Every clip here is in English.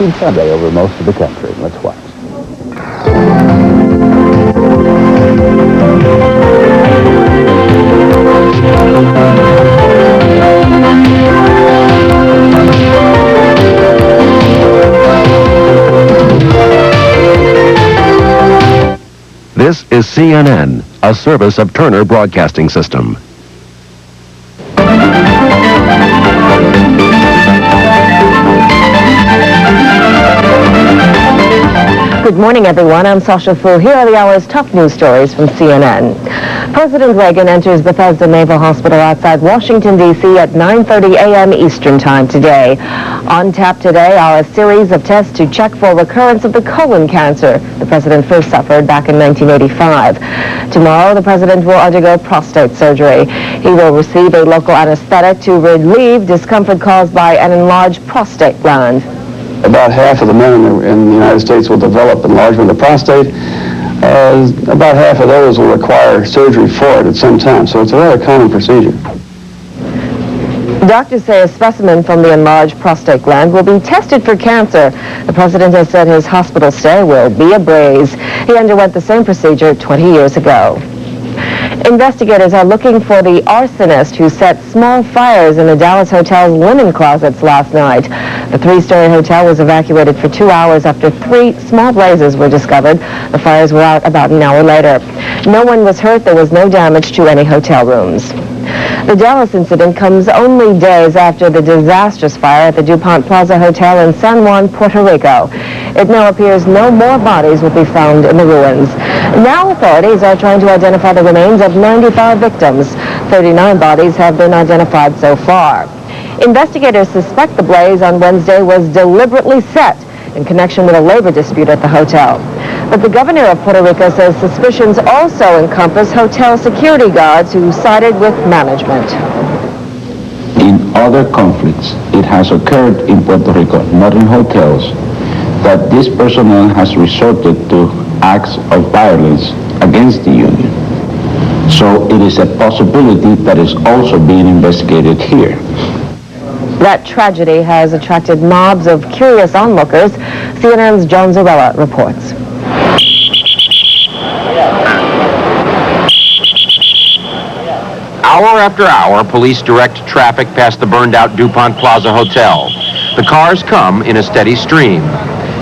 Working Sunday over most of the country. Let's watch. This is CNN, a service of Turner Broadcasting System. Good morning, everyone. I'm Sasha. Here are the hour's top news stories from CNN. President Reagan enters Bethesda Naval Hospital outside Washington, D.C. at 9:30 a.m. Eastern Time today. On tap today are a series of tests to check for recurrence of the colon cancer the president first suffered back in 1985. Tomorrow, the president will undergo prostate surgery. He will receive a local anesthetic to relieve discomfort caused by an enlarged prostate gland. About half of the men in the United States will develop enlargement of the prostate. About half of those will require surgery for it at some time, so it's a rather common procedure. Doctors say a specimen from the enlarged prostate gland will be tested for cancer. The president has said his hospital stay will be a breeze. He underwent the same procedure 20 years ago. Investigators are looking for the arsonist who set small fires in the Dallas hotel's linen closets last night. The three-story hotel was evacuated for 2 hours after 3 small blazes were discovered. The fires were out about an hour later. No one was hurt. There was no damage to any hotel rooms. The Dallas incident comes only days after the disastrous fire at the DuPont Plaza Hotel in San Juan, Puerto Rico. It now appears no more bodies will be found in the ruins. Now authorities are trying to identify the remains of 95 victims. 39 bodies have been identified so far. Investigators suspect the blaze on Wednesday was deliberately set in connection with a labor dispute at the hotel. But the governor of Puerto Rico says suspicions also encompass hotel security guards who sided with management. In other conflicts, it has occurred in Puerto Rico, not in hotels, that this personnel has resorted to acts of violence against the union. So it is a possibility that is also being investigated here. That tragedy has attracted mobs of curious onlookers. CNN's John Zarella reports. Hour after hour, police direct traffic past the burned-out DuPont Plaza Hotel. The cars come in a steady stream.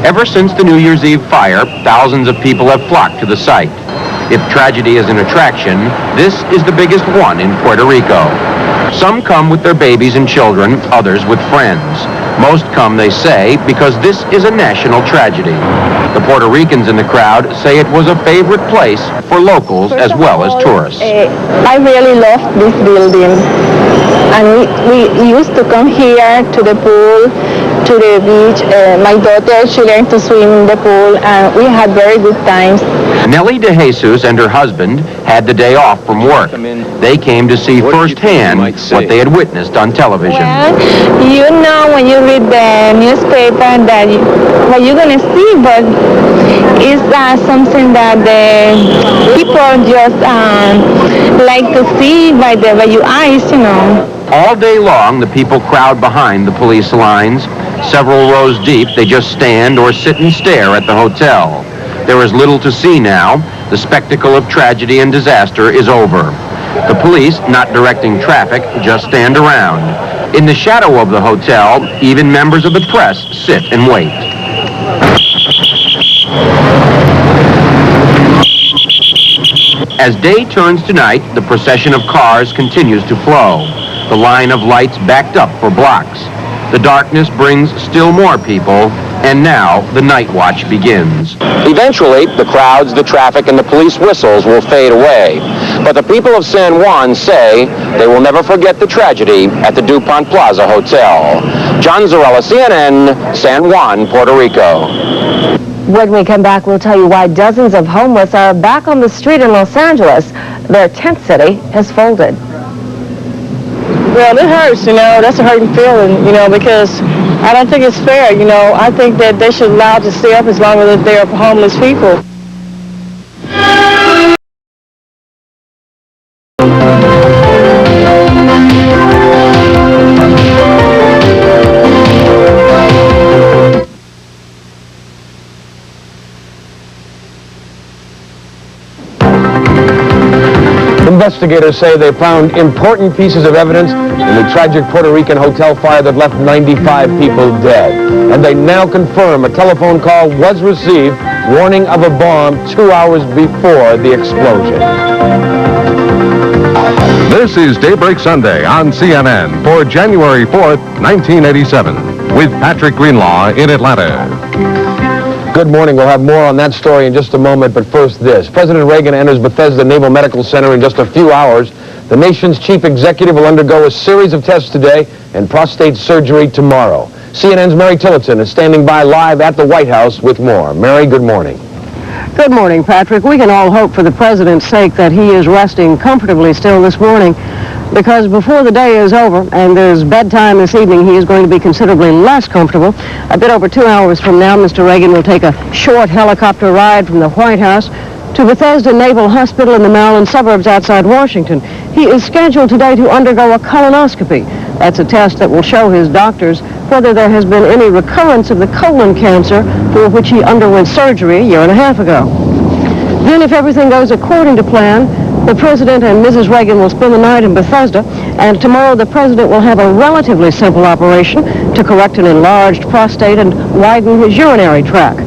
Ever since the New Year's Eve fire, thousands of people have flocked to the site. If tragedy is an attraction, this is the biggest one in Puerto Rico. Some come with their babies and children, others with friends. Most come, they say, because this is a national tragedy. The Puerto Ricans in the crowd say it was a favorite place for locals as well as tourists. I really love this building. And we used to come here to the pool, to the beach. My daughter, she learned to swim in the pool, and we had very good times. Nellie De Jesus and her husband had the day off from work. They came to see firsthand what they had witnessed on television. Well, you know when you read the newspaper that what you're going to see, but it's something that the people just like to see by your eyes, you know. All day long, the people crowd behind the police lines. Several rows deep, they just stand or sit and stare at the hotel. There is little to see now. The spectacle of tragedy and disaster is over. The police, not directing traffic, just stand around. In the shadow of the hotel, even members of the press sit and wait. As day turns to night, the procession of cars continues to flow. The line of lights backed up for blocks. The darkness brings still more people, and now the night watch begins. Eventually, the crowds, the traffic, and the police whistles will fade away. But the people of San Juan say they will never forget the tragedy at the DuPont Plaza Hotel. John Zarella, CNN, San Juan, Puerto Rico. When we come back, we'll tell you why dozens of homeless are back on the street in Los Angeles. Their tent city has folded. Well, it hurts, you know. That's a hurting feeling, you know, because I don't think it's fair, you know. I think that they should allow to stay up as long as they're homeless people. Investigators say they found important pieces of evidence in the tragic Puerto Rican hotel fire that left 95 people dead. And they now confirm a telephone call was received warning of a bomb 2 hours before the explosion. This is Daybreak Sunday on CNN for January 4th, 1987, with Patrick Greenlaw in Atlanta. Good morning. We'll have more on that story in just a moment, but first this. President Reagan enters Bethesda Naval Medical Center in just a few hours. The nation's chief executive will undergo a series of tests today and prostate surgery tomorrow. CNN's Mary Tillotson is standing by live at the White House with more. Mary, good morning. Good morning, Patrick. We can all hope for the president's sake that he is resting comfortably still this morning, because before the day is over and there's bedtime this evening, he is going to be considerably less comfortable. A bit over 2 hours from now, Mr. Reagan will take a short helicopter ride from the White House to Bethesda Naval Hospital in the Maryland suburbs outside Washington. He is scheduled today to undergo a colonoscopy. That's a test that will show his doctors whether there has been any recurrence of the colon cancer for which he underwent surgery a year and a half ago. Then, if everything goes according to plan, the President and Mrs. Reagan will spend the night in Bethesda, and tomorrow the President will have a relatively simple operation to correct an enlarged prostate and widen his urinary tract.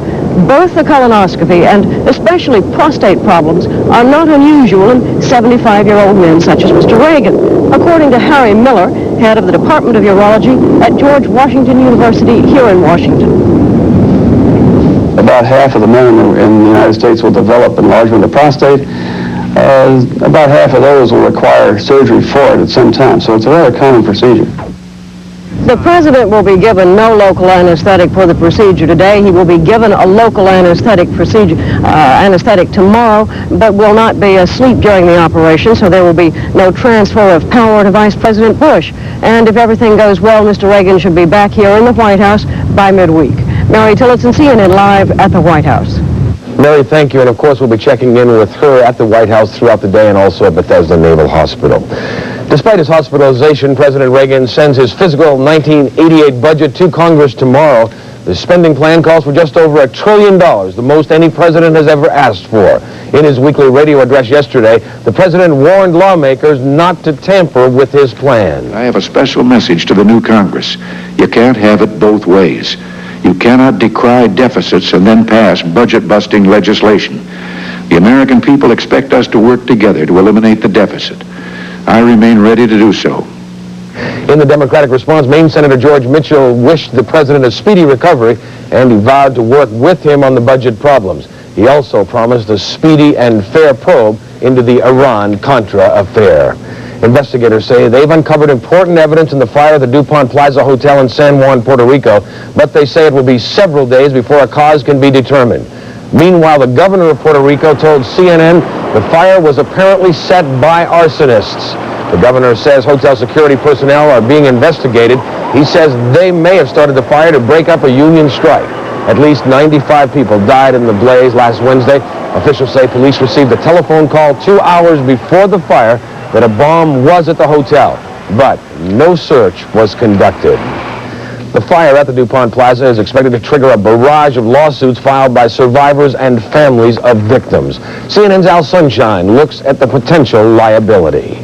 Both the colonoscopy and especially prostate problems are not unusual in 75-year-old men such as Mr. Reagan, according to Harry Miller, head of the Department of Urology at George Washington University here in Washington. About half of the men in the United States will develop enlargement of the prostate. About half of those will require surgery for it at some time, so it's a rather common procedure. The President will be given no local anesthetic for the procedure today. He will be given a local anesthetic tomorrow, but will not be asleep during the operation, so there will be no transfer of power to Vice President Bush. And if everything goes well, Mr. Reagan should be back here in the White House by midweek. Mary Tillotson, CNN Live at the White House. Mary, thank you, and of course we'll be checking in with her at the White House throughout the day and also at Bethesda Naval Hospital. Despite his hospitalization, President Reagan sends his fiscal 1988 budget to Congress tomorrow. The spending plan calls for just over $1 trillion, the most any president has ever asked for. In his weekly radio address yesterday, the president warned lawmakers not to tamper with his plan. I have a special message to the new Congress. You can't have it both ways. You cannot decry deficits and then pass budget-busting legislation. The American people expect us to work together to eliminate the deficit. I remain ready to do so. In the Democratic response, Maine Senator George Mitchell wished the president a speedy recovery, and he vowed to work with him on the budget problems. He also promised a speedy and fair probe into the Iran-Contra affair. Investigators say they've uncovered important evidence in the fire at the DuPont Plaza Hotel in San Juan, Puerto Rico, but they say it will be several days before a cause can be determined. Meanwhile, the governor of Puerto Rico told CNN the fire was apparently set by arsonists. The governor says hotel security personnel are being investigated. He says they may have started the fire to break up a union strike. At least 95 people died in the blaze last Wednesday. Officials say police received a telephone call 2 hours before the fire that a bomb was at the hotel, but no search was conducted. The fire at the DuPont Plaza is expected to trigger a barrage of lawsuits filed by survivors and families of victims. CNN's Al Sunshine looks at the potential liability.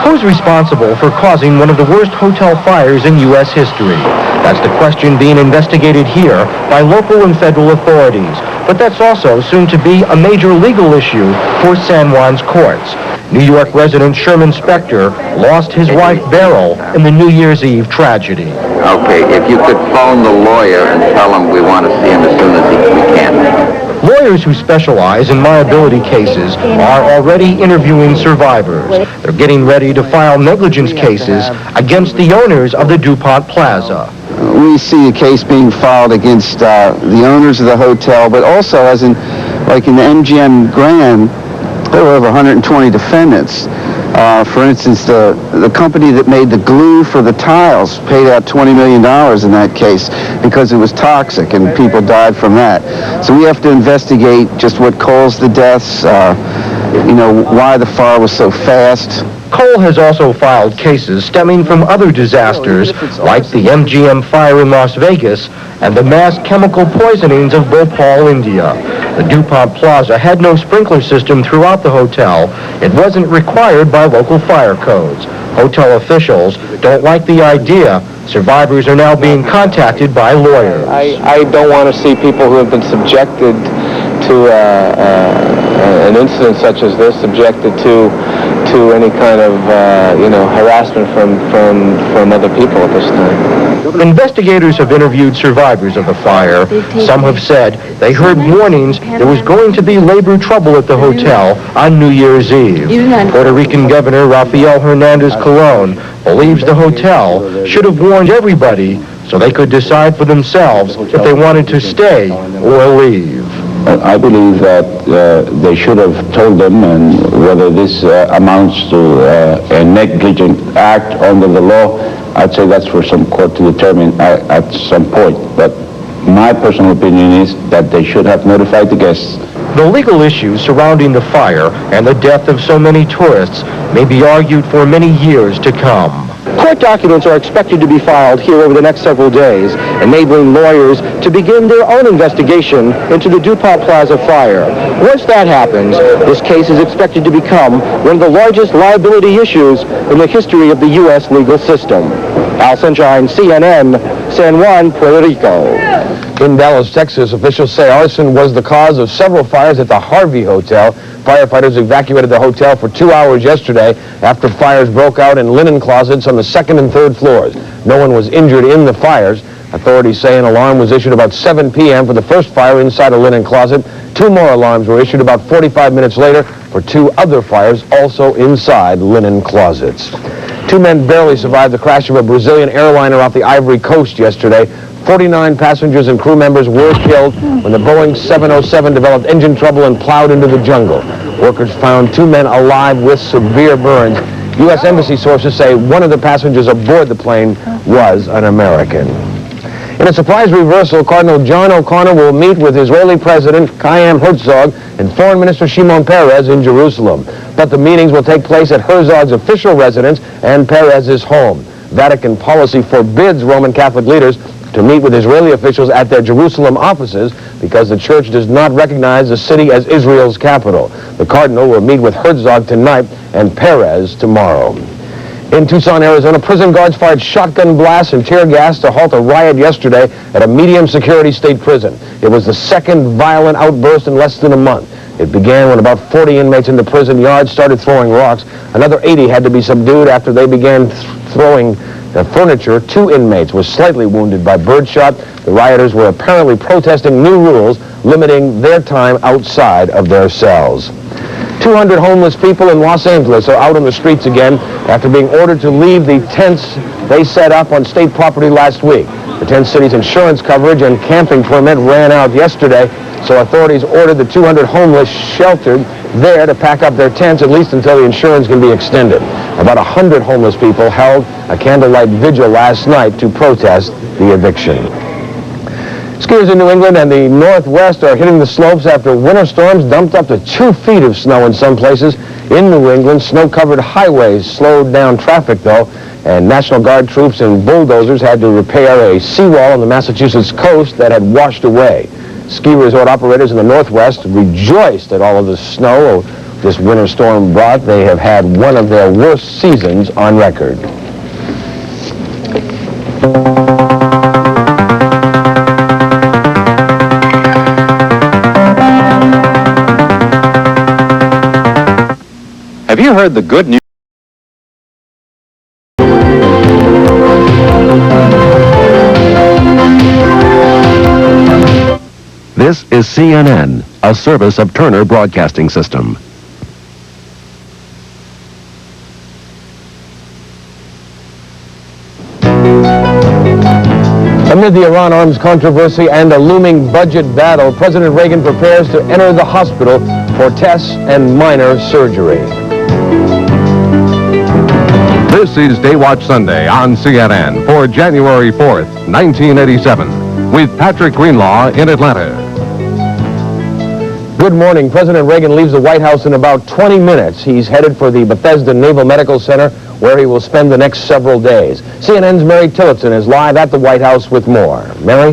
Who's responsible for causing one of the worst hotel fires in U.S. history? That's the question being investigated here by local and federal authorities. But that's also soon to be a major legal issue for San Juan's courts. New York resident Sherman Spector lost his wife Beryl in the New Year's Eve tragedy. Okay, if you could phone the lawyer and tell him we want to see him as soon as we can. Lawyers who specialize in liability cases are already interviewing survivors. They're getting ready to file negligence cases against the owners of the DuPont Plaza. We see a case being filed against the owners of the hotel, but also as in, like in the MGM Grand, there were over 120 defendants. For instance, the company that made the glue for the tiles paid out $20 million in that case because it was toxic and people died from that. So we have to investigate just what caused the deaths, why the fire was so fast. Cole has also filed cases stemming from other disasters like the MGM fire in Las Vegas and the mass chemical poisonings of Bhopal, India. The DuPont Plaza had no sprinkler system throughout the hotel. It wasn't required by local fire codes. Hotel officials don't like the idea. Survivors are now being contacted by lawyers. I don't want to see people who have been subjected to an incident such as this, subjected to any kind of harassment from other people at this time. Investigators have interviewed survivors of the fire. Some have said they heard warnings there was going to be labor trouble at the hotel on New Year's Eve. Puerto Rican Governor Rafael Hernandez Colon believes the hotel should have warned everybody so they could decide for themselves if they wanted to stay or leave. I believe that they should have told them, and whether this amounts to a negligent act under the law, I'd say that's for some court to determine at some point. But my personal opinion is that they should have notified the guests. The legal issues surrounding the fire and the death of so many tourists may be argued for many years to come. Court documents are expected to be filed here over the next several days, enabling lawyers to begin their own investigation into the DuPont Plaza fire. Once that happens, this case is expected to become one of the largest liability issues in the history of the U.S. legal system. Al Sunshine, CNN, San Juan, Puerto Rico. In Dallas, Texas, officials say arson was the cause of several fires at the Harvey Hotel. Firefighters evacuated the hotel for 2 hours yesterday after fires broke out in linen closets on the second and third floors. No one was injured in the fires. Authorities say an alarm was issued about 7 p.m. for the first fire inside a linen closet. 2 more alarms were issued about 45 minutes later for 2 other fires also inside linen closets. 2 men barely survived the crash of a Brazilian airliner off the Ivory Coast yesterday. 49 passengers and crew members were killed when the Boeing 707 developed engine trouble and plowed into the jungle. Workers found 2 men alive with severe burns. U.S. Embassy sources say one of the passengers aboard the plane was an American. In a surprise reversal, Cardinal John O'Connor will meet with Israeli President Chaim Herzog and Foreign Minister Shimon Peres in Jerusalem. But the meetings will take place at Herzog's official residence and Peres' home. Vatican policy forbids Roman Catholic leaders to meet with Israeli officials at their Jerusalem offices because the church does not recognize the city as Israel's capital. The Cardinal will meet with Herzog tonight and Peres tomorrow. In Tucson, Arizona, prison guards fired shotgun blasts and tear gas to halt a riot yesterday at a medium security state prison. It was the second violent outburst in less than a month. It began when about 40 inmates in the prison yard started throwing rocks. Another 80 had to be subdued after they began throwing furniture. 2 inmates were slightly wounded by birdshot. The rioters were apparently protesting new rules limiting their time outside of their cells. 200 homeless people in Los Angeles are out on the streets again after being ordered to leave the tents they set up on state property last week. The tent city's insurance coverage and camping permit ran out yesterday, so authorities ordered the 200 homeless sheltered there to pack up their tents at least until the insurance can be extended. About 100 homeless people held a candlelight vigil last night to protest the eviction. Skiers in New England and the Northwest are hitting the slopes after winter storms dumped up to 2 feet of snow in some places. In New England, snow-covered highways slowed down traffic, though, and National Guard troops and bulldozers had to repair a seawall on the Massachusetts coast that had washed away. Ski resort operators in the Northwest rejoiced at all of the snow this winter storm brought. They have had one of their worst seasons on record. Have you heard the good news? This is CNN, a service of Turner Broadcasting System. Amid the Iran arms controversy and a looming budget battle, President Reagan prepares to enter the hospital for tests and minor surgery. This is Daywatch Sunday on CNN for January 4th, 1987, with Patrick Greenlaw in Atlanta. Good morning. President Reagan leaves the White House in about 20 minutes. He's headed for the Bethesda Naval Medical Center, where he will spend the next several days. CNN's Mary Tillotson is live at the White House with more. Mary?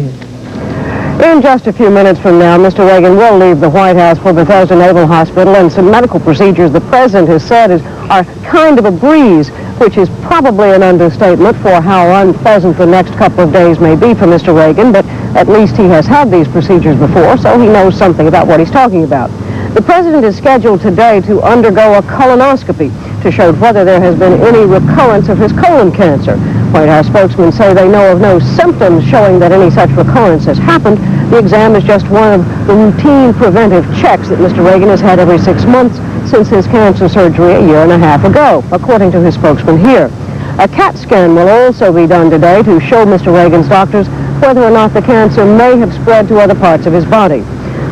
In just a few minutes from now, Mr. Reagan will leave the White House for Bethesda Naval Hospital, and some medical procedures the president has said are kind of a breeze, which is probably an understatement for how unpleasant the next couple of days may be for Mr. Reagan, but at least he has had these procedures before, so he knows something about what he's talking about. The president is scheduled today to undergo a colonoscopy to show whether there has been any recurrence of his colon cancer. White House spokesmen say they know of no symptoms showing that any such recurrence has happened. The exam is just one of the routine preventive checks that Mr. Reagan has had every 6 months since his cancer surgery a year and a half ago, according to his spokesman here. A CAT scan will also be done today to show Mr. Reagan's doctors whether or not the cancer may have spread to other parts of his body.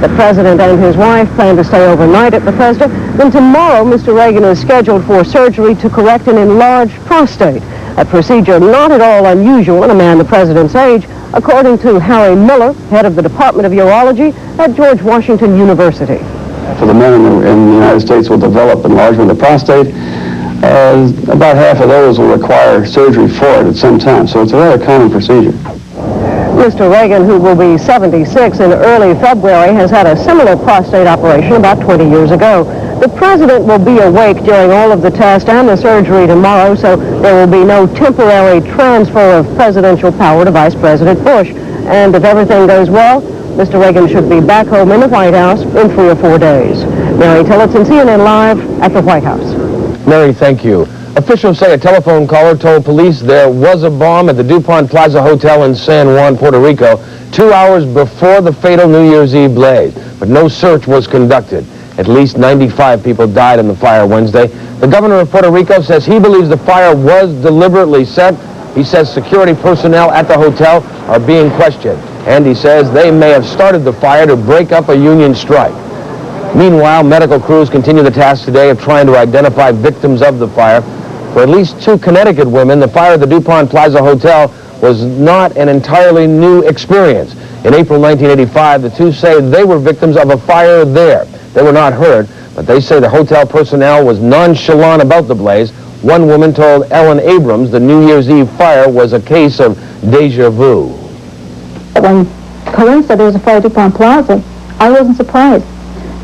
The president and his wife plan to stay overnight at Bethesda. Then tomorrow, Mr. Reagan is scheduled for surgery to correct an enlarged prostate, a procedure not at all unusual in a man the president's age, according to Harry Miller, head of the Department of Urology at George Washington University. For the men in the United States will develop enlargement of the prostate. About half of those will require surgery for it at some time, so it's a rather common procedure. Mr. Reagan, who will be 76 in early February, has had a similar prostate operation about 20 years ago. The president will be awake during all of the test and the surgery tomorrow, so there will be no temporary transfer of presidential power to Vice President Bush. And if everything goes well, Mr. Reagan should be back home in the White House in 3 or 4 days. Mary Tillotson, CNN Live at the White House. Mary, thank you. Officials say a telephone caller told police there was a bomb at the DuPont Plaza Hotel in San Juan, Puerto Rico, 2 hours before the fatal New Year's Eve blaze, but no search was conducted. At least 95 people died in the fire Wednesday. The governor of Puerto Rico says he believes the fire was deliberately set. He says security personnel at the hotel are being questioned, and he says they may have started the fire to break up a union strike. Meanwhile, medical crews continue the task today of trying to identify victims of the fire. For at least 2 Connecticut women, the fire at the DuPont Plaza Hotel was not an entirely new experience. In April 1985, the two say they were victims of a fire there. They were not hurt, but they say the hotel personnel was nonchalant about the blaze. One woman told Ellen Abrams the New Year's Eve fire was a case of deja vu. When Corinne said there was a fire at DuPont Plaza, I wasn't surprised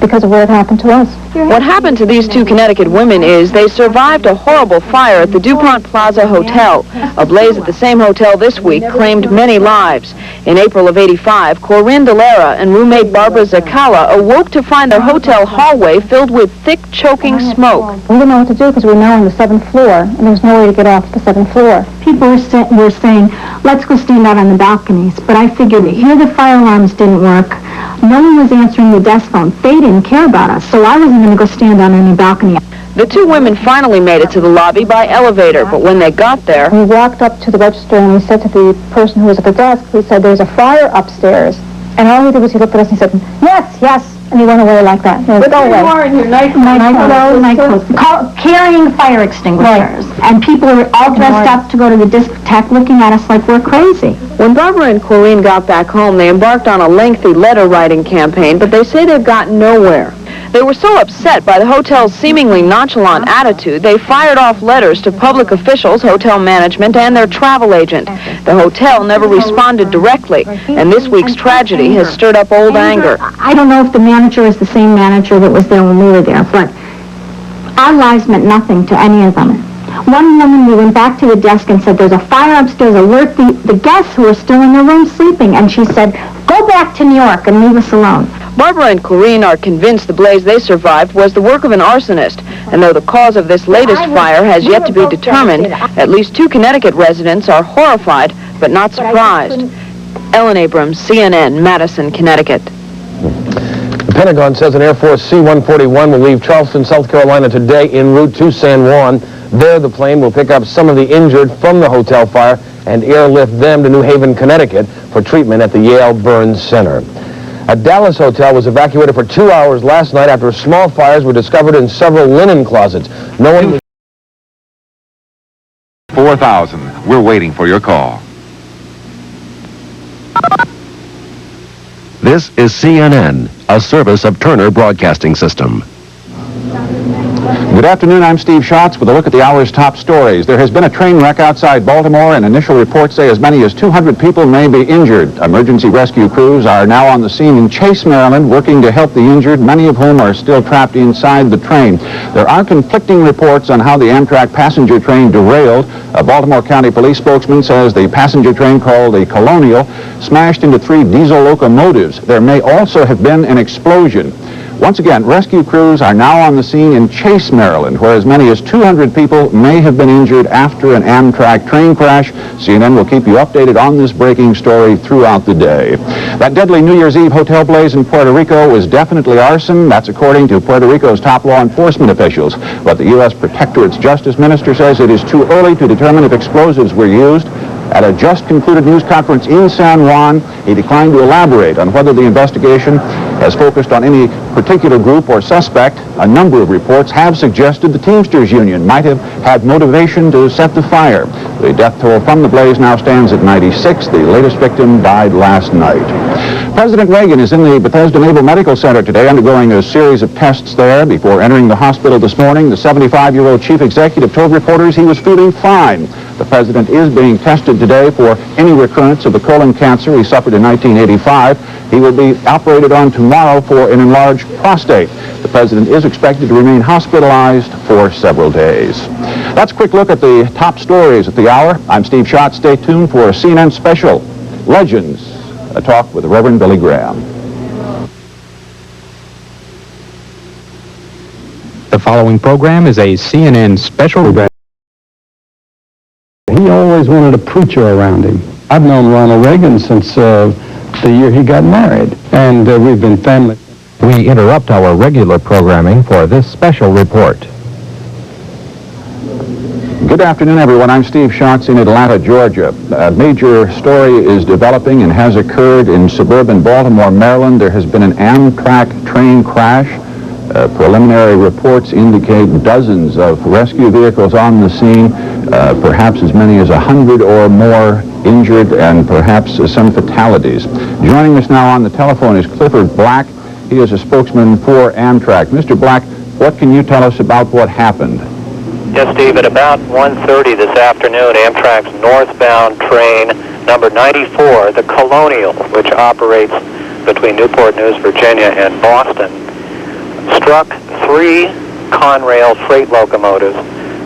because of what had happened to us. What happened to these 2 Connecticut women is they survived a horrible fire at the DuPont Plaza Hotel. A blaze at the same hotel this week claimed many lives. In April of '85, Corinne Delara and roommate Barbara Zakala awoke to find their hotel hallway filled with thick, choking smoke. We didn't know what to do because we were now on the 7th floor, and there was no way to get off the 7th floor. People were saying, let's go stand out on the balconies, but I figured here the fire alarms didn't work. No one was answering the desk phone. They didn't care about us, so I wasn't going to go stand on any balcony. The 2 women finally made it to the lobby by elevator, but when they got there... We walked up to the register and we said to the person who was at the desk, we said, there's a fire upstairs. And all he did was he looked at us and he said, yes, yes. And he went away like that. But go away. More in your night clothes. Carrying fire extinguishers. Right. And people were all dressed up to go to the discotheque looking at us like we're crazy. When Barbara and Corinne got back home, they embarked on a lengthy letter-writing campaign, but they say they've gotten nowhere. They were so upset by the hotel's seemingly nonchalant attitude, they fired off letters to public officials, hotel management, and their travel agent. The hotel never responded directly, and this week's tragedy has stirred up old anger. I don't know if the manager is the same manager that was there when we were there, but our lives meant nothing to any of them. One woman, we went back to the desk and said, there's a fire upstairs, alert the guests who are still in their room sleeping. And she said, go back to New York and leave us alone. Barbara and Corinne are convinced the blaze they survived was the work of an arsonist. And though the cause of this latest fire has yet to be determined, at least 2 Connecticut residents are horrified but not surprised. Ellen Abrams, CNN, Madison, Connecticut. The Pentagon says an Air Force C-141 will leave Charleston, South Carolina today en route to San Juan. There, the plane will pick up some of the injured from the hotel fire and airlift them to New Haven, Connecticut for treatment at the Yale Burns Center. A Dallas hotel was evacuated for 2 hours last night after small fires were discovered in several linen closets. No one was... 4,000. We're waiting for your call. This is CNN, a service of Turner Broadcasting System. Good afternoon, I'm Steve Schatz with a look at the hour's top stories. There has been a train wreck outside Baltimore, and initial reports say as many as 200 people may be injured. Emergency rescue crews are now on the scene in Chase, Maryland, working to help the injured, many of whom are still trapped inside the train. There are conflicting reports on how the Amtrak passenger train derailed. A Baltimore County police spokesman says the passenger train called the Colonial smashed into 3 diesel locomotives. There may also have been an explosion. Once again, rescue crews are now on the scene in Chase, Maryland, where as many as 200 people may have been injured after an Amtrak train crash. CNN will keep you updated on this breaking story throughout the day. That deadly New Year's Eve hotel blaze in Puerto Rico was definitely arson. That's according to Puerto Rico's top law enforcement officials. But the U.S. Protectorate's Justice Minister says it is too early to determine if explosives were used. At a just-concluded news conference in San Juan, he declined to elaborate on whether the investigation has focused on any particular group or suspect. A number of reports have suggested the Teamsters Union might have had motivation to set the fire. The death toll from the blaze now stands at 96. The latest victim died last night. President Reagan is in the Bethesda Naval Medical Center today undergoing a series of tests there. Before entering the hospital this morning, the 75-year-old chief executive told reporters he was feeling fine. The president is being tested today for any recurrence of the colon cancer he suffered in 1985. He will be operated on tomorrow for an enlarged prostate. The president is expected to remain hospitalized for several days. That's a quick look at the top stories at the hour. I'm Steve Schatz. Stay tuned for a CNN special, Legends, a talk with the Reverend Billy Graham. The following program is a CNN special. He always wanted a preacher around him. I've known Ronald Reagan since the year he got married, and we've been family. We interrupt our regular programming for this special report. Good afternoon, everyone. I'm Steve Schatz in Atlanta, Georgia. A major story is developing and has occurred in suburban Baltimore, Maryland. There has been an Amtrak train crash. Preliminary reports indicate dozens of rescue vehicles on the scene, perhaps as many as 100 or more injured, and perhaps some fatalities. Joining us now on the telephone is Clifford Black. He is a spokesman for Amtrak. Mr. Black, what can you tell us about what happened? Yes, Steve, at about 1:30 this afternoon, Amtrak's northbound train number 94, the Colonial, which operates between Newport News, Virginia and Boston, struck 3 Conrail freight locomotives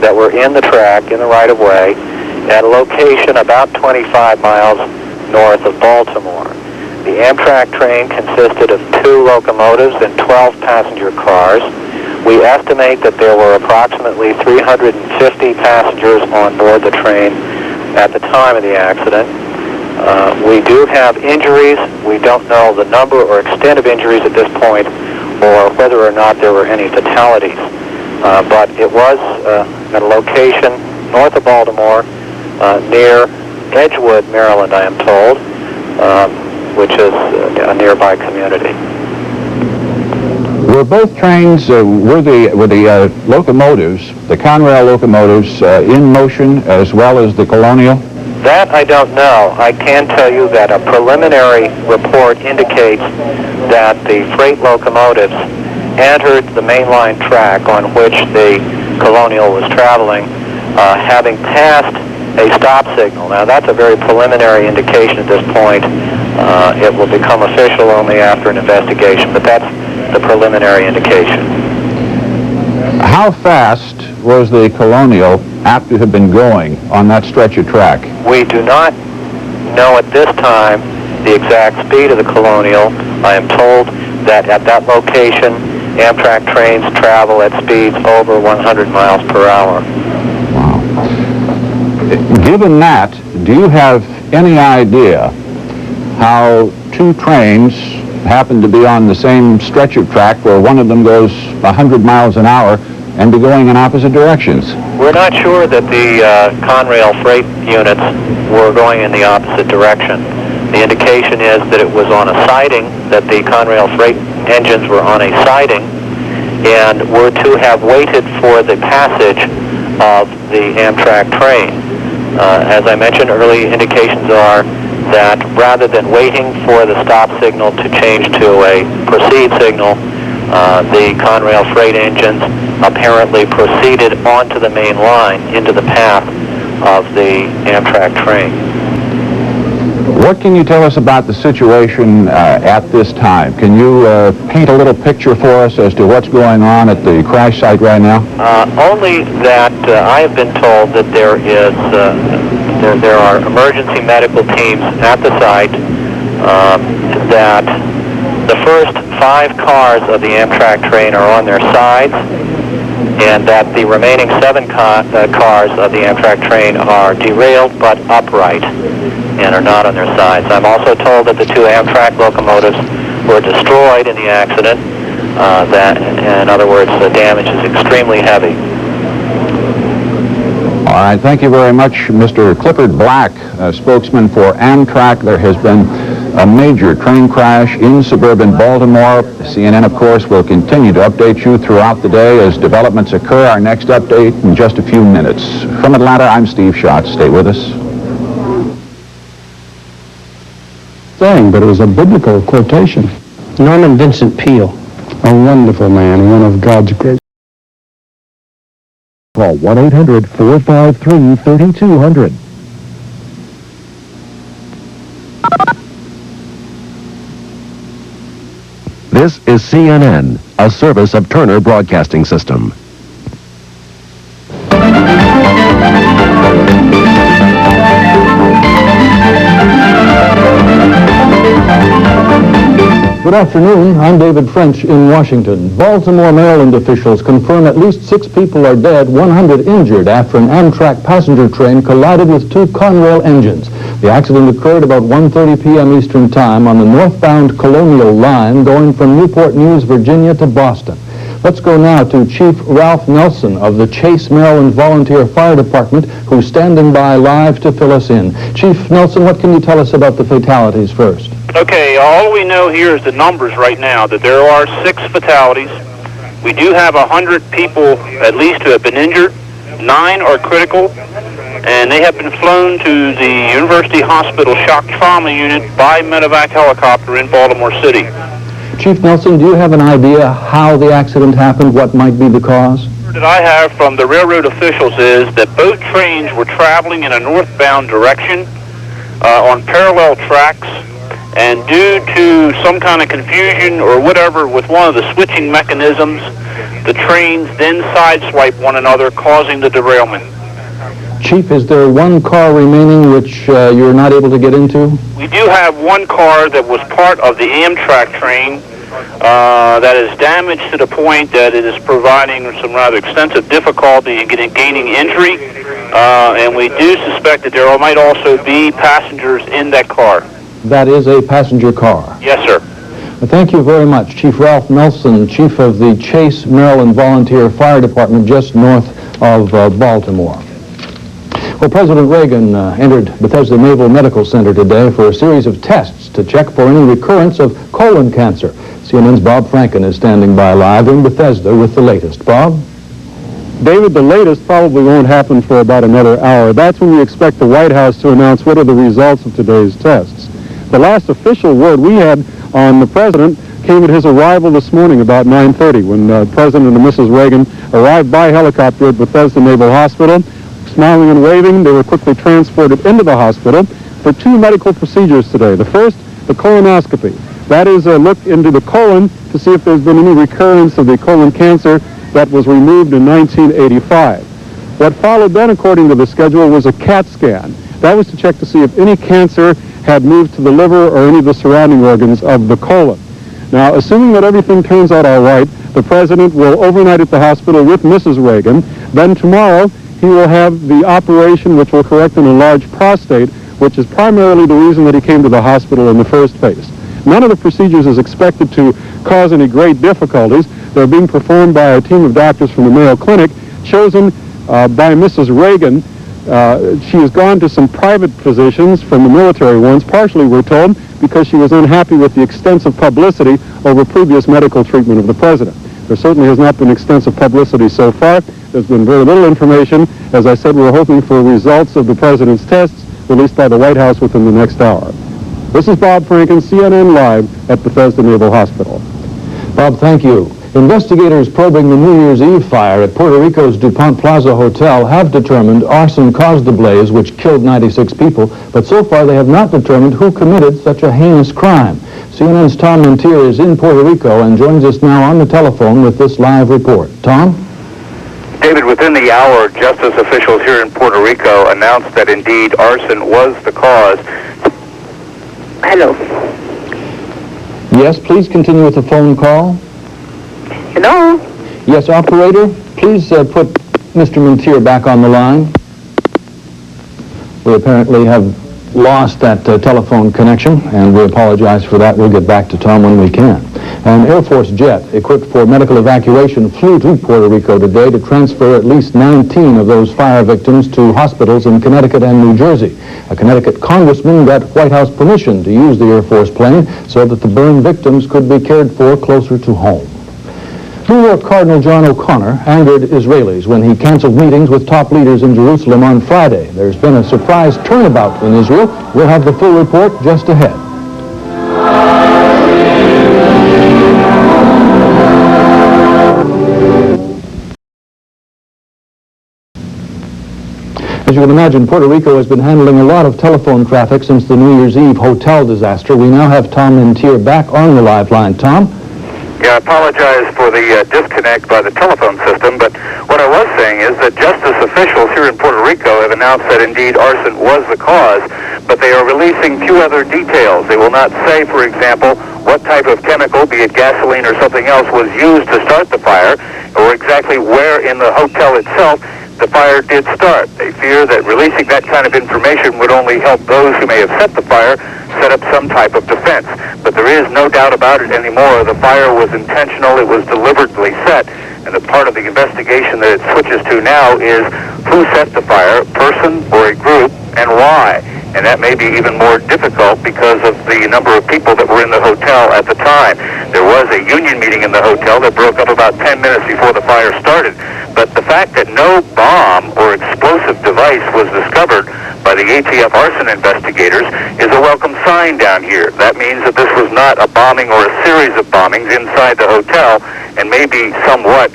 that were in the track, in the right-of-way, at a location about 25 miles north of Baltimore. The Amtrak train consisted of 2 locomotives and 12 passenger cars. We estimate that there were approximately 350 passengers on board the train at the time of the accident. We do have injuries. We don't know the number or extent of injuries at this point, or whether or not there were any fatalities. But it was at a location north of Baltimore, near Edgewood, Maryland, I am told, which is a nearby community. Were both trains, were the locomotives, the Conrail locomotives, in motion as well as the Colonial? That I don't know. I can tell you that a preliminary report indicates that the freight locomotives entered the mainline track on which the Colonial was traveling, having passed a stop signal. Now, that's a very preliminary indication at this point. It will become official only after an investigation, but that's the preliminary indication. How fast was the Colonial apt to have been going on that stretch of track? We do not know at this time the exact speed of the Colonial. I am told that at that location, Amtrak trains travel at speeds over 100 miles per hour. Wow. Given that, do you have any idea how 2 trains happen to be on the same stretch of track where one of them goes 100 miles an hour and be going in opposite directions? We're not sure that the Conrail freight units were going in the opposite direction. The indication is that it was on a siding, that the Conrail freight engines were on a siding and were to have waited for the passage of the Amtrak train. As I mentioned, early indications are that rather than waiting for the stop signal to change to a proceed signal, the Conrail freight engines apparently proceeded onto the main line into the path of the Amtrak train. What can you tell us about the situation at this time? Can you paint a little picture for us as to what's going on at the crash site right now? Only that I have been told that there are emergency medical teams at the site, that the first 5 cars of the Amtrak train are on their sides, and that the remaining 7 cars of the Amtrak train are derailed but upright and are not on their sides. I'm also told that the 2 Amtrak locomotives were destroyed in the accident. That, in other words, the damage is extremely heavy. All right, thank you very much, Mr. Clifford Black, spokesman for Amtrak. There has been a major train crash in suburban Baltimore. CNN, of course, will continue to update you throughout the day as developments occur. Our next update in just a few minutes. From Atlanta, I'm Steve Schatz. Stay with us. But it was a biblical quotation. Norman Vincent Peale. A wonderful man, one of God's great. Call 1-800-453-3200. This is CNN, a service of Turner Broadcasting System. Good afternoon. I'm David French in Washington. Baltimore, Maryland officials confirm at least 6 people are dead, 100 injured after an Amtrak passenger train collided with 2 Conrail engines. The accident occurred about 1:30 p.m. Eastern Time on the northbound Colonial line going from Newport News, Virginia to Boston. Let's go now to Chief Ralph Nelson of the Chase, Maryland Volunteer Fire Department, who's standing by live to fill us in. Chief Nelson, what can you tell us about the fatalities first? Okay, all we know here is the numbers right now, that there are 6 fatalities. We do have 100 people at least who have been injured. 9 are critical, and they have been flown to the University Hospital Shock Trauma Unit by medevac helicopter in Baltimore City. Chief Nelson, do you have an idea how the accident happened, what might be the cause? That I have from the railroad officials is that both trains were traveling in a northbound direction on parallel tracks, and due to some kind of confusion or whatever with one of the switching mechanisms, the trains then sideswipe one another, causing the derailment. Chief, is there 1 car remaining which you're not able to get into? We do have 1 car that was part of the Amtrak train that is damaged to the point that it is providing some rather extensive difficulty in gaining entry, and we do suspect that there might also be passengers in that car. That is a passenger car? Yes, sir. Well, thank you very much. Chief Ralph Nelson, Chief of the Chase, Maryland Volunteer Fire Department just north of Baltimore. Well, President Reagan entered Bethesda Naval Medical Center today for a series of tests to check for any recurrence of colon cancer. CNN's Bob Franken is standing by live in Bethesda with the latest. Bob? David, the latest probably won't happen for about another hour. That's when we expect the White House to announce what are the results of today's tests. The last official word we had on the president came at his arrival this morning about 9:30 when President and Mrs. Reagan arrived by helicopter at Bethesda Naval Hospital. Smiling and waving, they were quickly transported into the hospital for 2 medical procedures today. The first, the colonoscopy. That is a look into the colon to see if there's been any recurrence of the colon cancer that was removed in 1985. What followed then, according to the schedule, was a CAT scan. That was to check to see if any cancer had moved to the liver or any of the surrounding organs of the colon. Now, assuming that everything turns out all right, the president will overnight at the hospital with Mrs. Reagan. Then tomorrow, he will have the operation which will correct an enlarged prostate, which is primarily the reason that he came to the hospital in the first place. None of the procedures is expected to cause any great difficulties. They're being performed by a team of doctors from the Mayo Clinic, chosen by Mrs. Reagan. She has gone to some private physicians from the military ones, partially, we're told, because she was unhappy with the extensive publicity over previous medical treatment of the president. There certainly has not been extensive publicity so far. There's been very little information. As I said, we're hoping for results of the president's tests released by the White House within the next hour. This is Bob Franken, CNN Live at Bethesda Naval Hospital. Bob, thank you. Investigators probing the New Year's Eve fire at Puerto Rico's DuPont Plaza Hotel have determined arson caused the blaze, which killed 96 people, but so far they have not determined who committed such a heinous crime. CNN's Tom Mintier is in Puerto Rico and joins us now on the telephone with this live report. Tom? David, within the hour, justice officials here in Puerto Rico announced that indeed arson was the cause. Hello. Yes, please continue with the phone call. Hello? Yes, operator, please put Mr. Mintier back on the line. We apparently have lost that telephone connection, and we apologize for that. We'll get back to Tom when we can. An Air Force jet equipped for medical evacuation flew to Puerto Rico today to transfer at least 19 of those fire victims to hospitals in Connecticut and New Jersey. A Connecticut congressman got White House permission to use the Air Force plane so that the burn victims could be cared for closer to home. New York Cardinal John O'Connor angered Israelis when he canceled meetings with top leaders in Jerusalem on Friday. There's been a surprise turnabout in Israel. We'll have the full report just ahead. As you can imagine, Puerto Rico has been handling a lot of telephone traffic since the New Year's Eve hotel disaster. We now have Tom Mintier back on the live line. Tom? Yeah, I apologize for the disconnect by the telephone system, but what I was saying is that justice officials here in Puerto Rico have announced that indeed arson was the cause, but they are releasing few other details. They will not say, for example, what type of chemical, be it gasoline or something else, was used to start the fire, or exactly where in the hotel itself the fire did start. They fear that releasing that kind of information would only help those who may have set the fire set up some type of defense. But there is no doubt about it anymore. The fire was intentional. It was deliberately set. And the part of the investigation that it switches to now is who set the fire, person or a group, and why. And that may be even more difficult because of the number of people that were in the hotel at the time. There was a union meeting in the hotel that broke up about 10 minutes before the fire started. But the fact that no bomb or explosive device was discovered by the ATF arson investigators is a welcome sign down here. That means that this was not a bombing or a series of bombings inside the hotel, and maybe somewhat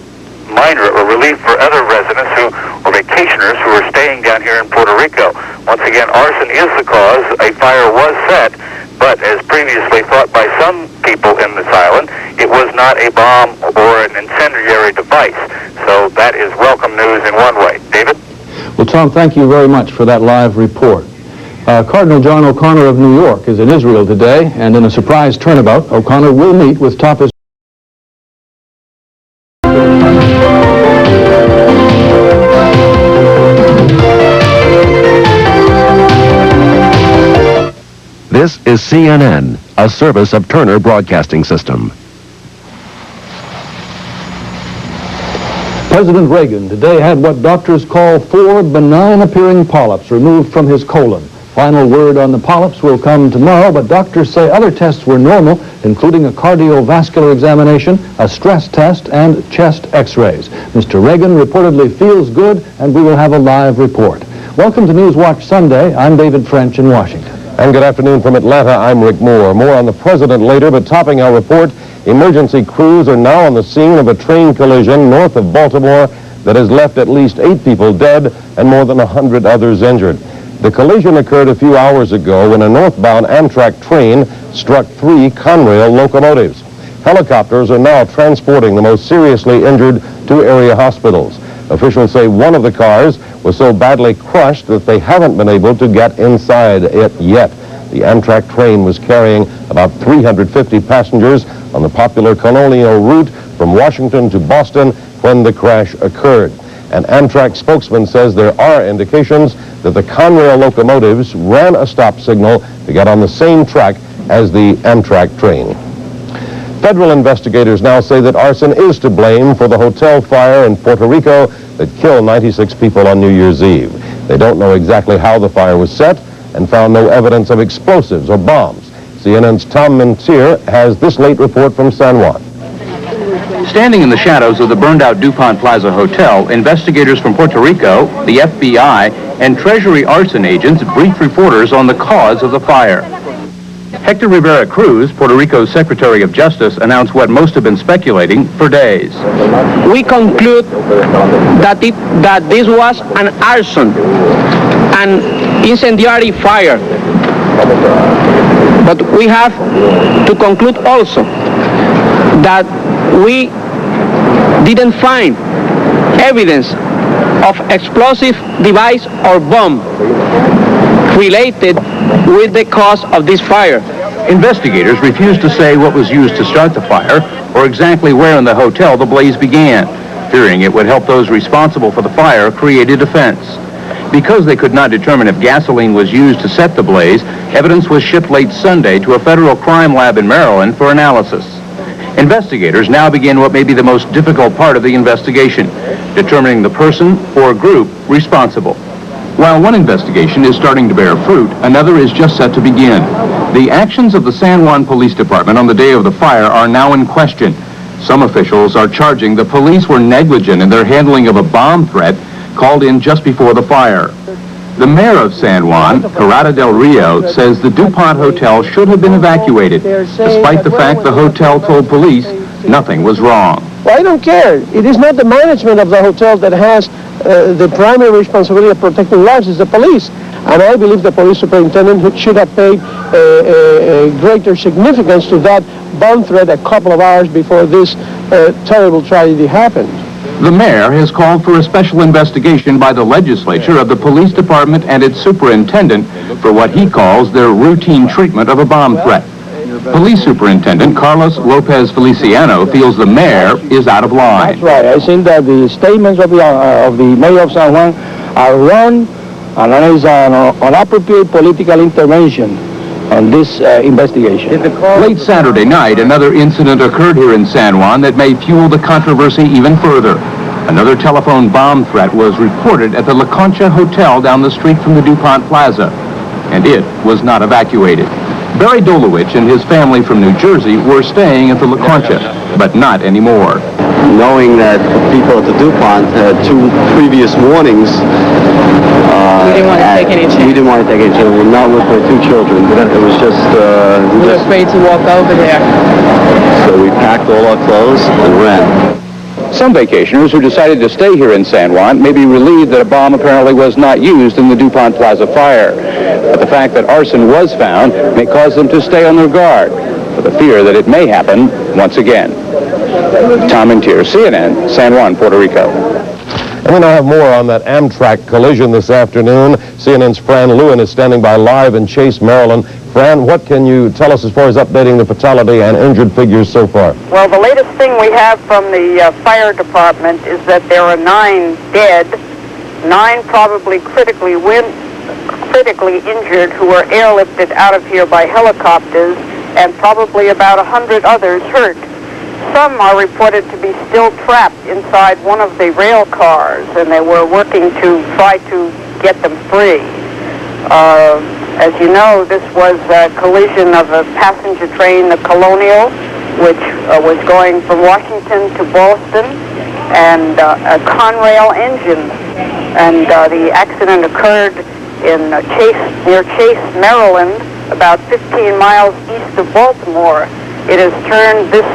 minor or relief for other residents or vacationers who are staying down here in Puerto Rico. Once again, arson is the cause. A fire was set, but as previously thought by some people in this island, it was not a bomb or an incendiary device. So that is welcome news in one way. David? Well, Tom, thank you very much for that live report. Cardinal John O'Connor of New York is in Israel today, and in a surprise turnabout, O'Connor will meet with top This is CNN, a service of Turner Broadcasting System. President Reagan today had what doctors call 4 benign-appearing polyps removed from his colon. Final word on the polyps will come tomorrow, but doctors say other tests were normal, including a cardiovascular examination, a stress test, and chest x-rays. Mr. Reagan reportedly feels good, and we will have a live report. Welcome to Newswatch Sunday. I'm David French in Washington. And good afternoon from Atlanta. I'm Rick Moore. More on the president later, but topping our report, emergency crews are now on the scene of a train collision north of Baltimore that has left at least 8 people dead and more than 100 others injured. The collision occurred a few hours ago when a northbound Amtrak train struck 3 Conrail locomotives. Helicopters are now transporting the most seriously injured to area hospitals. Officials say one of the cars was so badly crushed that they haven't been able to get inside it yet. The Amtrak train was carrying about 350 passengers on the popular Colonial route from Washington to Boston when the crash occurred. An Amtrak spokesman says there are indications that the Conrail locomotives ran a stop signal to get on the same track as the Amtrak train. Federal investigators now say that arson is to blame for the hotel fire in Puerto Rico that killed 96 people on New Year's Eve. They don't know exactly how the fire was set and found no evidence of explosives or bombs. CNN's Tom Mintier has this late report from San Juan. Standing in the shadows of the burned-out DuPont Plaza Hotel, investigators from Puerto Rico, the FBI, and Treasury arson agents briefed reporters on the cause of the fire. Hector Rivera Cruz, Puerto Rico's Secretary of Justice, announced what most have been speculating for days. We conclude that this was an arson, an incendiary fire. But we have to conclude also that we didn't find evidence of explosive device or bomb related with the cause of this fire. Investigators refused to say what was used to start the fire or exactly where in the hotel the blaze began, fearing it would help those responsible for the fire create a defense. Because they could not determine if gasoline was used to set the blaze, evidence was shipped late Sunday to a federal crime lab in Maryland for analysis. Investigators now begin what may be the most difficult part of the investigation, determining the person or group responsible. While one investigation is starting to bear fruit, another is just set to begin. The actions of the San Juan Police Department on the day of the fire are now in question. Some officials are charging the police were negligent in their handling of a bomb threat called in just before the fire. The mayor of San Juan, Carrera del Rio, says the DuPont Hotel should have been evacuated, despite the fact the hotel told police nothing was wrong. Well, I don't care. It is not the management of the hotel that has the primary responsibility of protecting lives. It's the police. And I believe the police superintendent should have paid greater significance to that bomb threat a couple of hours before this terrible tragedy happened. The mayor has called for a special investigation by the legislature of the police department and its superintendent for what he calls their routine treatment of a bomb threat. Police Superintendent Carlos Lopez Feliciano feels the mayor is out of line. That's right. I think that the statements of the mayor of San Juan are wrong, and that is an inappropriate political intervention on this investigation. Late Saturday night, another incident occurred here in San Juan that may fuel the controversy even further. Another telephone bomb threat was reported at the La Concha Hotel down the street from the DuPont Plaza, and it was not evacuated. Barry Dolowich and his family from New Jersey were staying at the La Concha, but not anymore. Knowing that people at the DuPont had 2 previous warnings, We didn't want to take any chance. We didn't want to take any chance. We were not with my 2 children. It was just... we were afraid to walk over there. So we packed all our clothes and ran. Some vacationers who decided to stay here in San Juan may be relieved that a bomb apparently was not used in the DuPont Plaza fire. But the fact that arson was found may cause them to stay on their guard, with the fear that it may happen once again. Tom Mintier, CNN, San Juan, Puerto Rico. And we now have more on that Amtrak collision this afternoon. CNN's Fran Lewine is standing by live in Chase, Maryland. Fran, what can you tell us as far as updating the fatality and injured figures so far? Well, the latest thing we have from the fire department is that there are 9 dead, 9 probably critically injured who were airlifted out of here by helicopters, and probably about 100 others hurt. Some are reported to be still trapped inside one of the rail cars, and they were working to try to get them free. As you know, this was a collision of a passenger train, the Colonial, which was going from Washington to Boston, and a Conrail engine. And the accident occurred in near Chase, Maryland, about 15 miles east of Baltimore. It has turned this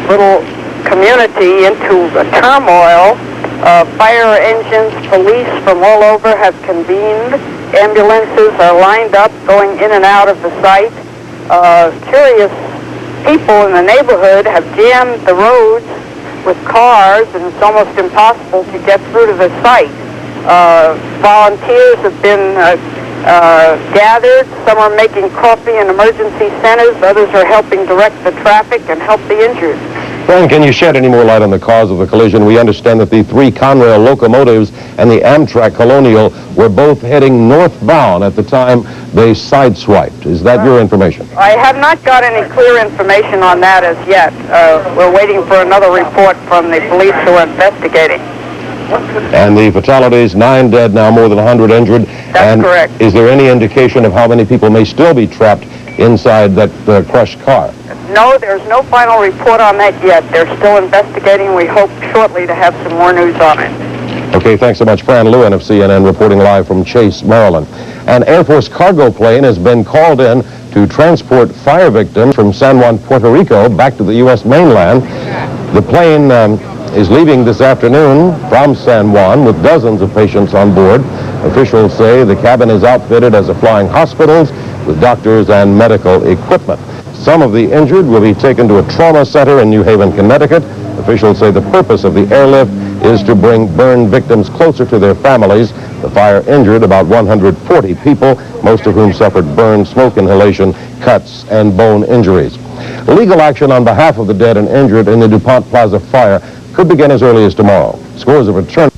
little community into a turmoil. Fire engines, police from all over have convened. Ambulances are lined up, going in and out of the site. Curious people in the neighborhood have jammed the roads with cars, and it's almost impossible to get through to the site. Volunteers have been gathered. Some are making coffee in emergency centers. Others are helping direct the traffic and help the injured. Fran, can you shed any more light on the cause of the collision? We understand that the 3 Conrail locomotives and the Amtrak Colonial were both heading northbound at the time they sideswiped. Is that your information? I have not got any clear information on that as yet. We're waiting for another report from the police who are investigating. And the fatalities, 9 dead, now more than 100 injured. That's correct. Is there any indication of how many people may still be trapped inside that crushed car? No, there's no final report on that yet. They're still investigating. We hope shortly to have some more news on it. Okay, thanks so much. Fran Lewine of CNN reporting live from Chase, Maryland. An Air Force cargo plane has been called in to transport fire victims from San Juan, Puerto Rico, back to the U.S. mainland. The plane is leaving this afternoon from San Juan with dozens of patients on board. Officials say the cabin is outfitted as a flying hospitals with doctors and medical equipment. Some of the injured will be taken to a trauma center in New Haven, Connecticut. Officials say the purpose of the airlift is to bring burn victims closer to their families. The fire injured about 140 people, most of whom suffered burn, smoke inhalation, cuts, and bone injuries. Legal action on behalf of the dead and injured in the DuPont Plaza fire could begin as early as tomorrow. Scores of attorneys